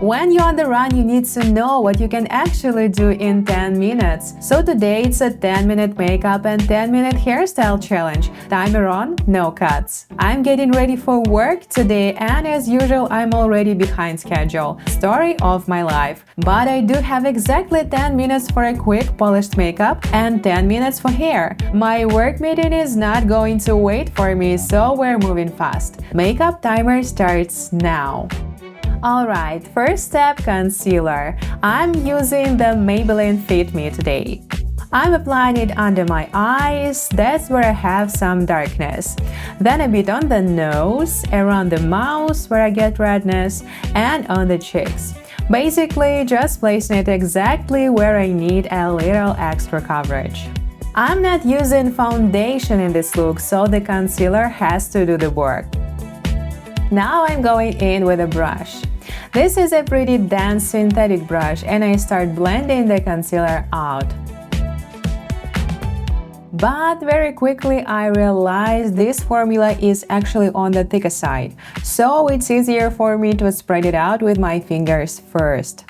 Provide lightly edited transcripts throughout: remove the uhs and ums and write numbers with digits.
When you're on the run, you need to know what you can actually do in 10 minutes. So today it's a 10-minute makeup and 10-minute hairstyle challenge. Timer on, no cuts. I'm getting ready for work today and as usual I'm already behind schedule. Story of my life. But I do have exactly 10 minutes for a quick polished makeup and 10 minutes for hair. My work meeting is not going to wait for me, so we're moving fast. Makeup timer starts now. Alright, first step, concealer. I'm using the Maybelline Fit Me today. I'm applying it under my eyes, that's where I have some darkness. Then a bit on the nose, around the mouth where I get redness, and on the cheeks. Basically, just placing it exactly where I need a little extra coverage. I'm not using foundation in this look, so the concealer has to do the work. Now I'm going in with a brush. This is a pretty dense synthetic brush and I start blending the concealer out. But very quickly I realized this formula is actually on the thicker side, so it's easier for me to spread it out with my fingers first.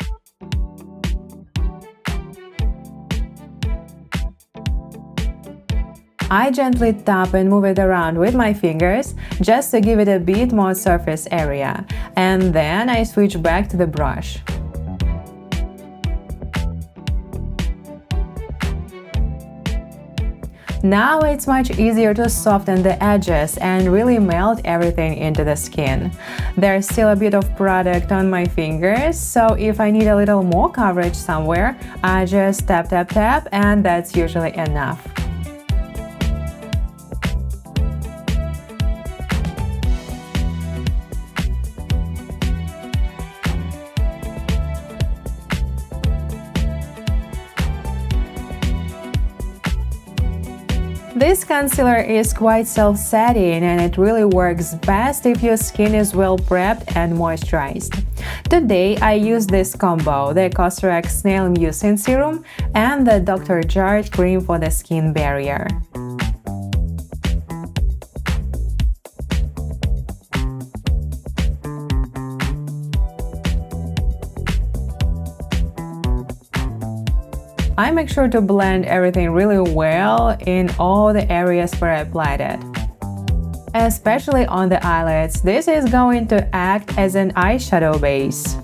I gently tap and move it around with my fingers just to give it a bit more surface area, and then I switch back to the brush. Now it's much easier to soften the edges and really melt everything into the skin. There's still a bit of product on my fingers, so if I need a little more coverage somewhere, I just tap tap tap and that's usually enough. This concealer is quite self-setting and it really works best if your skin is well prepped and moisturized. Today I use this combo, the Cosrx Snail Mucin Serum and the Dr. Jart Cream for the Skin Barrier. I make sure to blend everything really well in all the areas where I applied it. Especially on the eyelids, this is going to act as an eyeshadow base.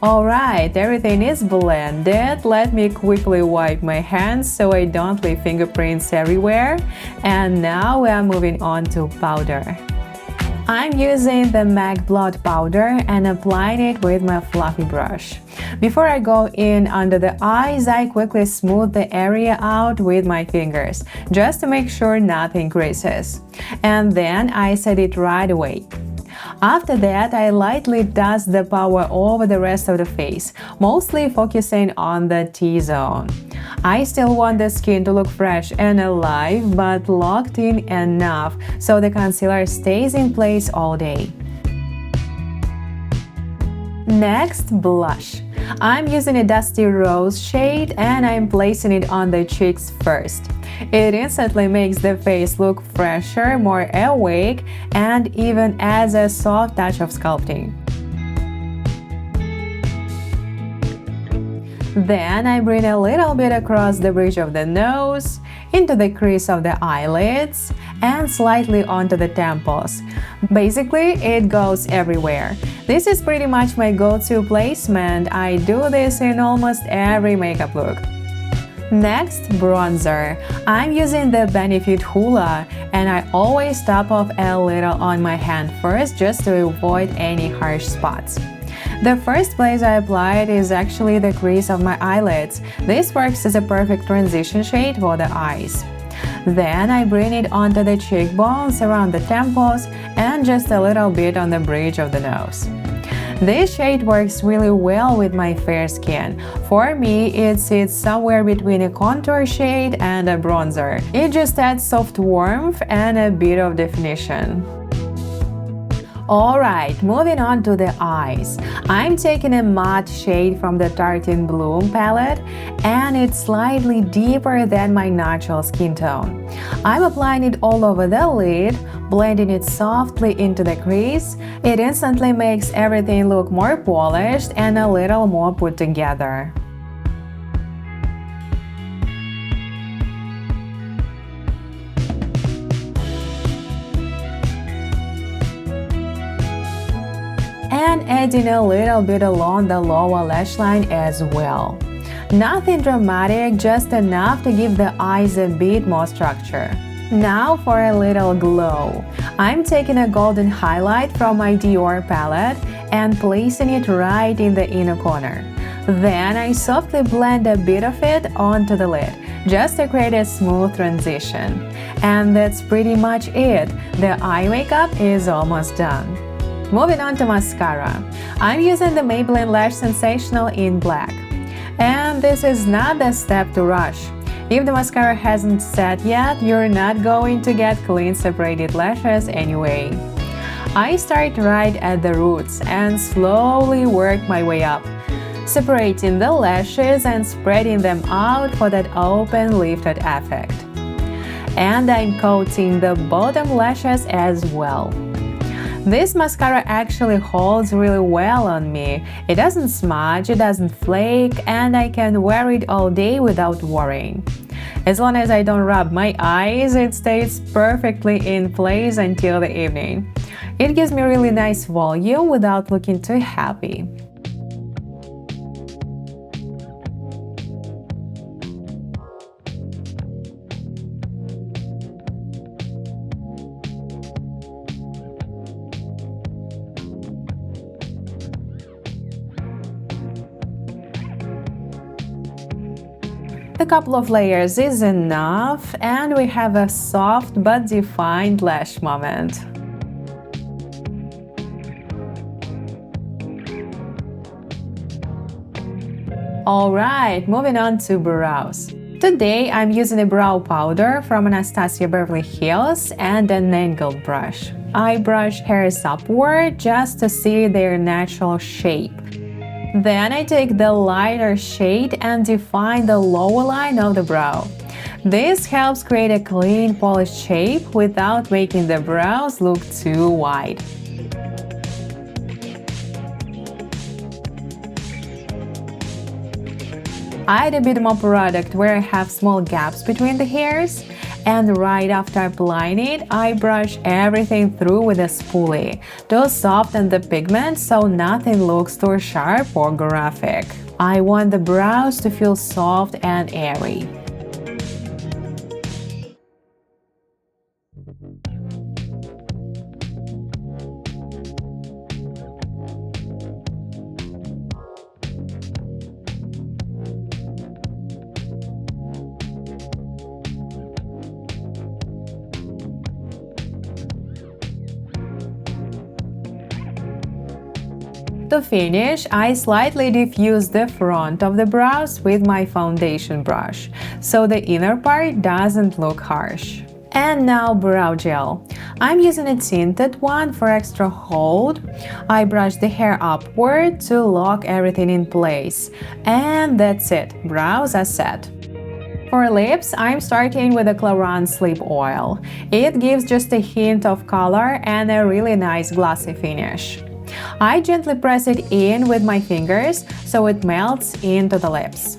Alright, everything is blended. Let me quickly wipe my hands so I don't leave fingerprints everywhere. And now we are moving on to powder. I'm using the MAC Blot powder and applying it with my fluffy brush. Before I go in under the eyes, I quickly smooth the area out with my fingers, just to make sure nothing creases. And then I set it right away. After that, I lightly dust the powder over the rest of the face, mostly focusing on the T-zone. I still want the skin to look fresh and alive, but locked in enough so the concealer stays in place all day. Next, blush. I'm using a dusty rose shade and I'm placing it on the cheeks first. It instantly makes the face look fresher, more awake, and even adds a soft touch of sculpting. Then I bring a little bit across the bridge of the nose, into the crease of the eyelids, and slightly onto the temples. Basically, it goes everywhere. This is pretty much my go-to placement. I do this in almost every makeup look. Next, bronzer. I'm using the Benefit Hoola and I always top off a little on my hand first just to avoid any harsh spots. The first place I applied is actually the crease of my eyelids. This works as a perfect transition shade for the eyes. Then I bring it onto the cheekbones, around the temples, and just a little bit on the bridge of the nose. This shade works really well with my fair skin. For me, it sits somewhere between a contour shade and a bronzer. It just adds soft warmth and a bit of definition. Alright, moving on to the eyes. I'm taking a matte shade from the Tarte in Bloom palette, and it's slightly deeper than my natural skin tone. I'm applying it all over the lid, blending it softly into the crease. It instantly makes everything look more polished and a little more put together. And adding a little bit along the lower lash line as well. Nothing dramatic, just enough to give the eyes a bit more structure. Now for a little glow. I'm taking a golden highlight from my Dior palette and placing it right in the inner corner. Then I softly blend a bit of it onto the lid, just to create a smooth transition. And that's pretty much it. The eye makeup is almost done. Moving on to mascara. I'm using the Maybelline Lash Sensational in black. And this is not the step to rush. If the mascara hasn't set yet, you're not going to get clean separated lashes anyway. I start right at the roots and slowly work my way up, separating the lashes and spreading them out for that open lifted effect. And I'm coating the bottom lashes as well. This mascara actually holds really well on me. It doesn't smudge, it doesn't flake, and I can wear it all day without worrying. As long as I don't rub my eyes, it stays perfectly in place until the evening. It gives me really nice volume without looking too heavy. A couple of layers is enough, and we have a soft but defined lash moment. Alright, moving on to brows. Today I'm using a brow powder from Anastasia Beverly Hills and an angled brush. I brush hairs upward just to see their natural shape. Then I take the lighter shade and define the lower line of the brow. This helps create a clean, polished shape without making the brows look too wide. I add a bit more product where I have small gaps between the hairs, and right after applying it, I brush everything through with a spoolie to soften the pigment so nothing looks too sharp or graphic. I want the brows to feel soft and airy. To finish, I slightly diffuse the front of the brows with my foundation brush, so the inner part doesn't look harsh. And now brow gel. I'm using a tinted one for extra hold. I brush the hair upward to lock everything in place. And that's it, brows are set. For lips, I'm starting with a Clarins lip oil. It gives just a hint of color and a really nice glossy finish. I gently press it in with my fingers so it melts into the lips.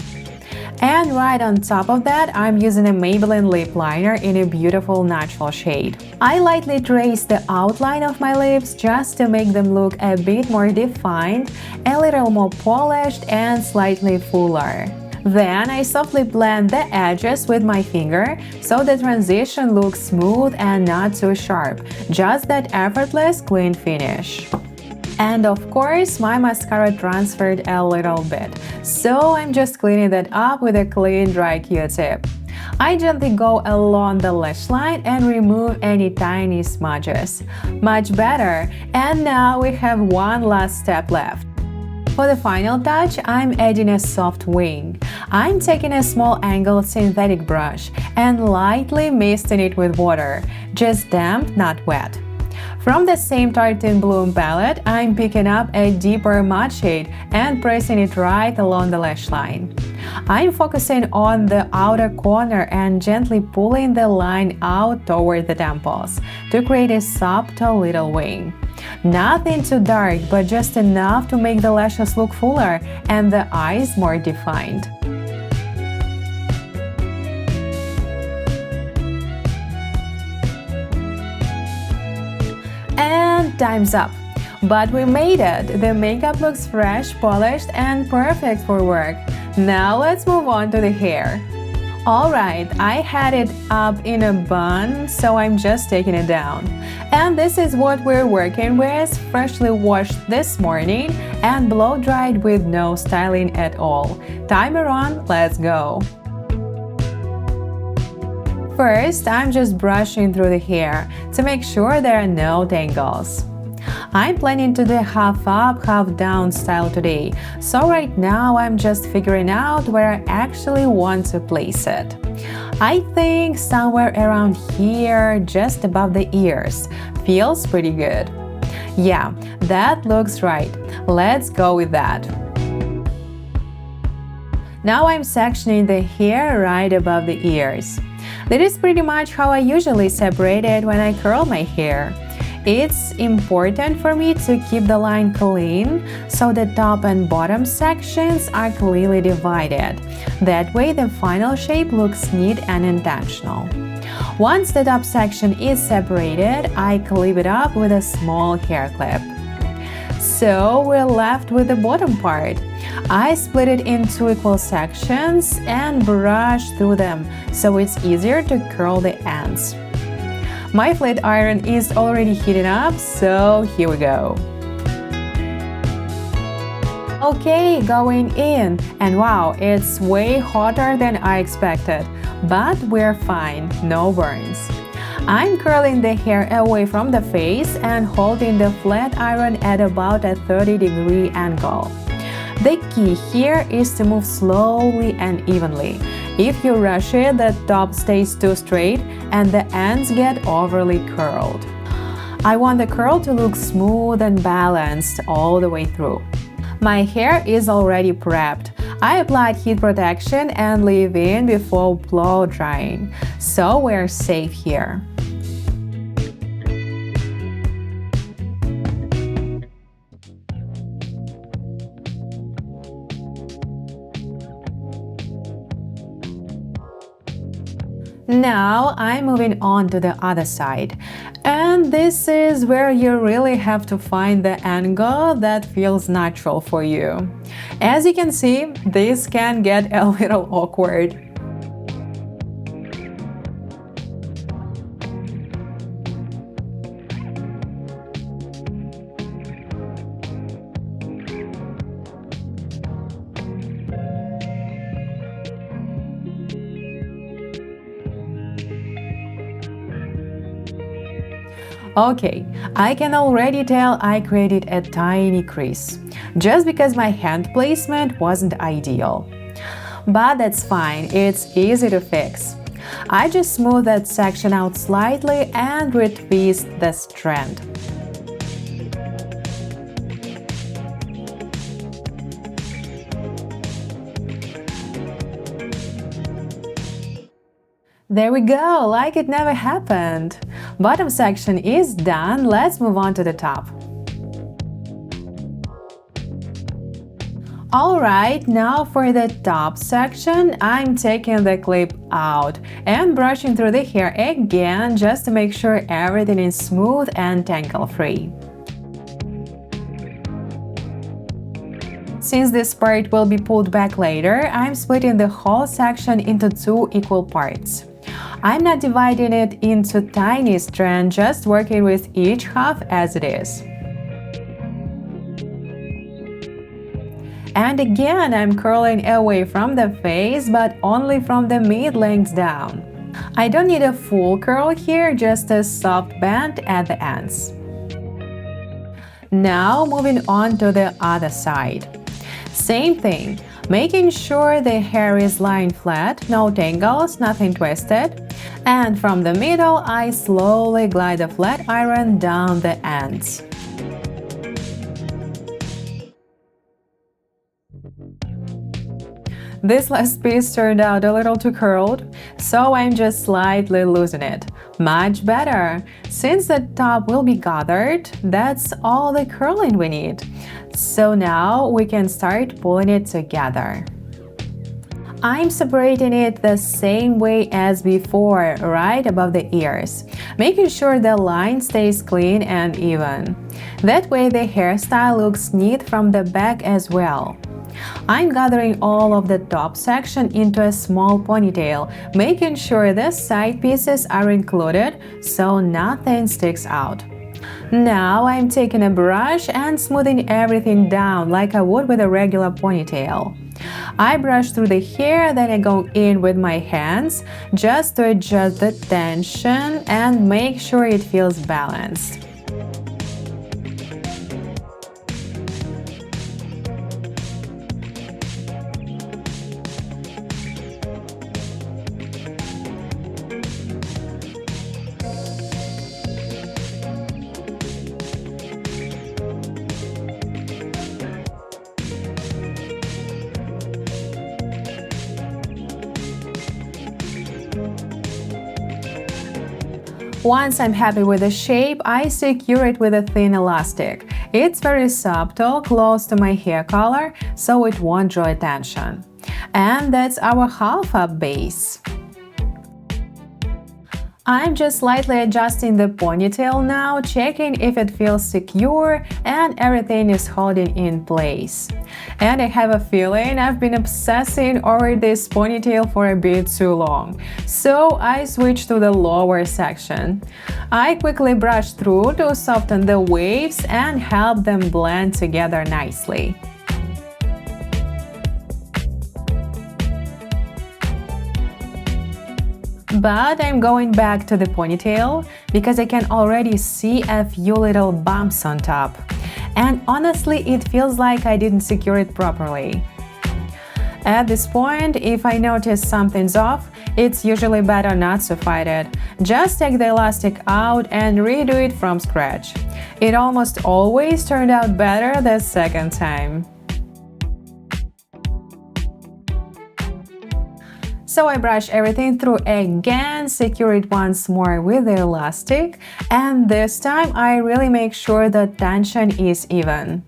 And right on top of that, I'm using a Maybelline lip liner in a beautiful natural shade. I lightly trace the outline of my lips just to make them look a bit more defined, a little more polished and slightly fuller. Then I softly blend the edges with my finger so the transition looks smooth and not too sharp, just that effortless clean finish. And of course, my mascara transferred a little bit, so I'm just cleaning that up with a clean dry Q-tip. I gently go along the lash line and remove any tiny smudges. Much better! And now we have one last step left. For the final touch, I'm adding a soft wing. I'm taking a small angled synthetic brush and lightly misting it with water, just damp, not wet. From the same Tarte Bloom palette, I'm picking up a deeper matte shade and pressing it right along the lash line. I'm focusing on the outer corner and gently pulling the line out toward the temples to create a subtle little wing. Nothing too dark, but just enough to make the lashes look fuller and the eyes more defined. And time's up. But we made it! The makeup looks fresh, polished, and perfect for work. Now let's move on to the hair. Alright, I had it up in a bun, so I'm just taking it down. And this is what we're working with, freshly washed this morning and blow-dried with no styling at all. Timer on, let's go! First, I'm just brushing through the hair to make sure there are no tangles. I'm planning to do a half up, half down style today, so right now I'm just figuring out where I actually want to place it. I think somewhere around here, just above the ears. Feels pretty good. Yeah, that looks right. Let's go with that. Now I'm sectioning the hair right above the ears. This is pretty much how I usually separate it when I curl my hair. It's important for me to keep the line clean, so the top and bottom sections are clearly divided. That way the final shape looks neat and intentional. Once the top section is separated, I clip it up with a small hair clip. So we're left with the bottom part. I split it into equal sections and brush through them, so it's easier to curl the ends. My flat iron is already heating up, so here we go. Okay, going in, and wow, it's way hotter than I expected, but we're fine, no burns. I'm curling the hair away from the face and holding the flat iron at about a 30-degree angle. The key here is to move slowly and evenly. If you rush it, the top stays too straight and the ends get overly curled. I want the curl to look smooth and balanced all the way through. My hair is already prepped. I applied heat protection and leave-in before blow drying, so we're safe here. Now I'm moving on to the other side, and this is where you really have to find the angle that feels natural for you. As you can see, this can get a little awkward. Okay, I can already tell I created a tiny crease, just because my hand placement wasn't ideal. But that's fine, it's easy to fix. I just smooth that section out slightly and retwist the strand. There we go, like it never happened. Bottom section is done, let's move on to the top. Alright, now for the top section, I'm taking the clip out and brushing through the hair again just to make sure everything is smooth and tangle-free. Since this part will be pulled back later, I'm splitting the whole section into 2 equal parts. I'm not dividing it into tiny strands, just working with each half as it is. And again, I'm curling away from the face, but only from the mid-length down. I don't need a full curl here, just a soft bend at the ends. Now moving on to the other side. Same thing, making sure the hair is lying flat, no tangles, nothing twisted. And from the middle, I slowly glide a flat iron down the ends. This last piece turned out a little too curled, so I'm just slightly loosening it. Much better! Since the top will be gathered, that's all the curling we need. So now we can start pulling it together. I'm separating it the same way as before, right above the ears, making sure the line stays clean and even. That way the hairstyle looks neat from the back as well. I'm gathering all of the top section into a small ponytail, making sure the side pieces are included so nothing sticks out. Now I'm taking a brush and smoothing everything down like I would with a regular ponytail. I brush through the hair, then I go in with my hands just to adjust the tension and make sure it feels balanced. Once I'm happy with the shape, I secure it with a thin elastic. It's very subtle, close to my hair color, so it won't draw attention. And that's our half-up base. I'm just slightly adjusting the ponytail now, checking if it feels secure and everything is holding in place. And I have a feeling I've been obsessing over this ponytail for a bit too long, so I switched to the lower section. I quickly brushed through to soften the waves and help them blend together nicely. But I'm going back to the ponytail because I can already see a few little bumps on top. And honestly, it feels like I didn't secure it properly. At this point, if I notice something's off, it's usually better not to fight it. Just take the elastic out and redo it from scratch. It almost always turned out better the second time. So I brush everything through again, secure it once more with the elastic, and this time I really make sure the tension is even.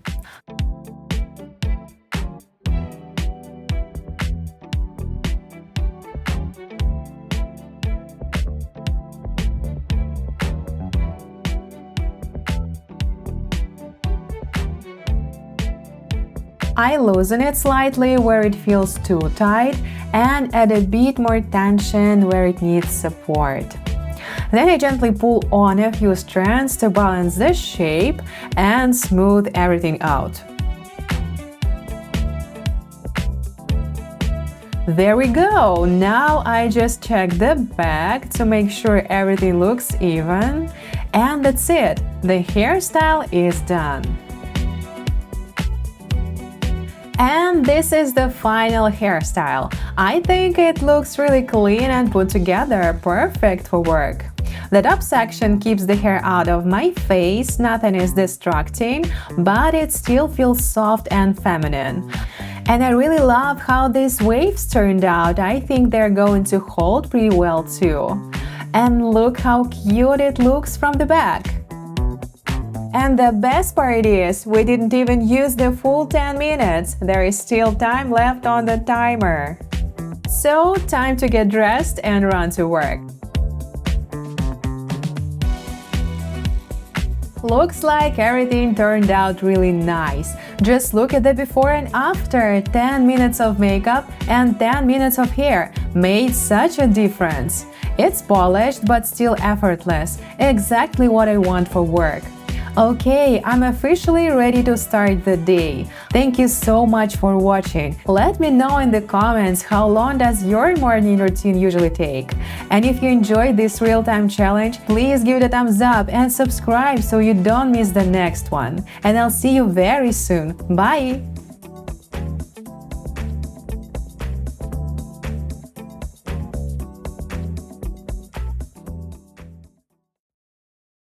I loosen it slightly where it feels too tight and add a bit more tension where it needs support. Then I gently pull on a few strands to balance the shape and smooth everything out. There we go! Now I just check the back to make sure everything looks even. And that's it! The hairstyle is done. And this is the final hairstyle. I think it looks really clean and put together, perfect for work. The top section keeps the hair out of my face, nothing is distracting, but it still feels soft and feminine. And I really love how these waves turned out. I think they're going to hold pretty well too. And look how cute it looks from the back. And the best part is, we didn't even use the full 10 minutes. There is still time left on the timer. So, time to get dressed and run to work. Looks like everything turned out really nice. Just look at the before and after. 10 minutes of makeup and 10 minutes of hair made such a difference. It's polished but still effortless. Exactly what I want for work. Okay, I'm officially ready to start the day. Thank you so much for watching. Let me know in the comments how long does your morning routine usually take. And if you enjoyed this real-time challenge, please give it a thumbs up and subscribe so you don't miss the next one. And I'll see you very soon. Bye!